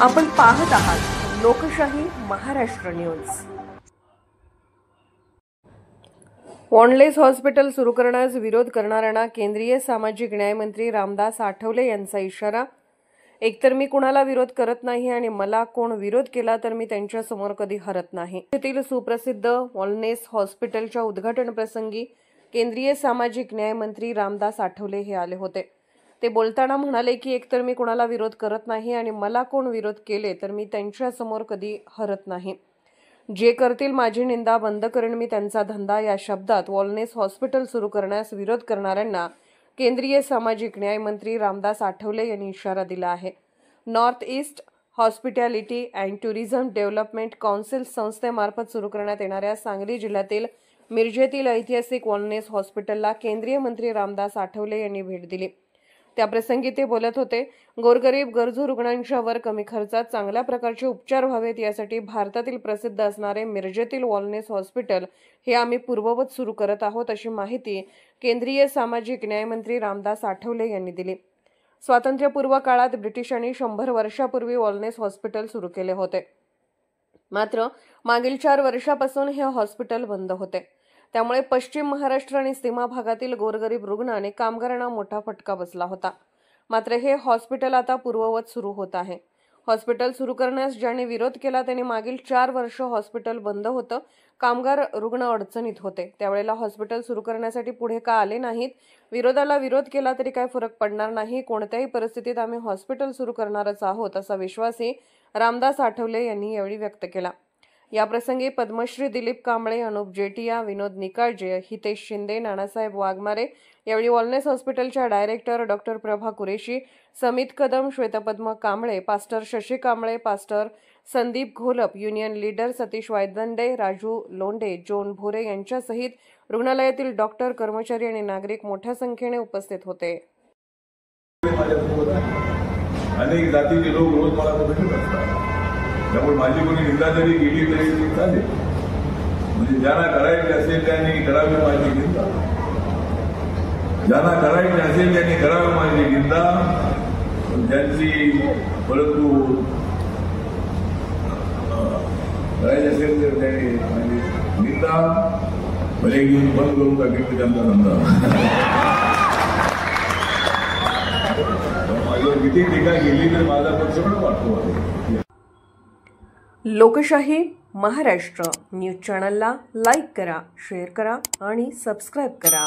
आपण पाहत आहात लोकशाही महाराष्ट्र न्यूज। वॉनलेस हॉस्पिटल सुरू करण्यास विरोध करणाऱ्यांना केंद्रीय सामाजिक न्याय मंत्री रामदास आठवले यांचा इशारा। एकतर मी कुणाला विरोध करत नाही आणि मला कोण विरोध केला तर मी त्यांच्या समोर कधी हरत नाही। येथील सुप्रसिद्ध वॉलनेस हॉस्पिटलच्या उद्घाटन प्रसंगी केंद्रीय सामाजिक न्याय मंत्री रामदास आठवले हे आले होते। ते बोलताना म्हणाले की एकतर मी कुणाला विरोध करत नाही आणि मला कोण विरोध केले तर मी त्यांच्या समोर कधी हरत नाही। जे करतील माझी निंदा बंद करेन मी त्यांचा धंदा। या शब्दात वॉलनेस हॉस्पिटल सुरू करण्यास विरोध करणाऱ्यांना केंद्रीय सामाजिक न्याय मंत्री रामदास आठवले यांनी इशारा दिला आहे। North east hospitality and tourism development council संस्थेमार्फत सुरू करण्यात येणाऱ्या सांगली जिल्ह्यातील मिरजेतील ऐतिहासिक वॉलनेस हॉस्पिटलला केंद्रीय मंत्री रामदास आठवले यांनी भेट दिली। त्याप्रसंगी ते बोलत होते। गोरगरीब गरजू रुग्णांच्या वर कमी खर्चात चांगल्या प्रकारचे उपचार व्हावेत यासाठी भारतातील प्रसिद्ध असणारे मिरजेतील वॉलनेस हॉस्पिटल हे आम्ही पूर्ववत सुरू करत आहोत, अशी माहिती केंद्रीय सामाजिक न्याय मंत्री रामदास आठवले यांनी दिली। स्वातंत्र्यपूर्व काळात ब्रिटिशांनी 100 वर्षापूर्वी वॉलनेस हॉस्पिटल सुरू केले होते। मात्र मागील 4 वर्षापासून हे हॉस्पिटल बंद होते। त्यामुळे पश्चिम महाराष्ट्र आणि सीमा भागातील गोरगरीब रुग्ण आणि कामगारांना मोठा फटका बसला होता। मात्र हे हॉस्पिटल आता पूर्ववत सुरू होत आहे। हॉस्पिटल सुरू करण्यास ज्यांनी विरोध केला त्यांनी मागील 4 वर्ष हॉस्पिटल बंद होतं। कामगार रुग्ण अडचणीत होते। त्यावेळेला हॉस्पिटल सुरू करण्यासाठी पुढे का आले नाहीत? विरोधाला विरोध केला तरी काय फरक पडणार नाही। कोणत्याही परिस्थितीत आम्ही हॉस्पिटल सुरू करणारच आहोत असा विश्वासही रामदास आठवले यांनी यावेळी व्यक्त केला। या प्रसंगी पद्मश्री दिलीप कांबळे, अनुप जेटिया, विनोद निकाळजे, हितेश शिंदे, नानासाहेब वाघमारे, यावेळी वॉलनेस हॉस्पिटलच्या director doctor Prabha Qureshi, Samit Kadam, Shwetpadma Kamble, pastor Shashi Kamble, pastor Sandeep Gholap, union leader Satish Waydande, Raju Londhe, Jon Bhore यांच्यासहित रुग्णालयातील डॉक्टर, कर्मचारी आणि नागरिक मोठ्या संख्येने उपस्थित होते। अनेक जातीचे लोक रोज मला भेटत असतात, त्यामुळे माझी कोणी निंदा जरी गेली तरी चालेल। म्हणजे ज्यांना करायचे असेल त्यांनी करावी माझी निंदा, ज्यांना करायचे असेल त्यांनी करावी माझी निंदा, ज्यांची परंतु करायचे असेल तर त्यांनी माझी निंदा भले घेऊन बंद करून टाकेल त्यांचा धंदा। माझ्यावर किती टीका केली तर माझा पक्ष पण वाटतो। लोकशाही महाराष्ट्र न्यूज चॅनलला लाईक करा, शेअर करा आणि सबस्क्राईब करा।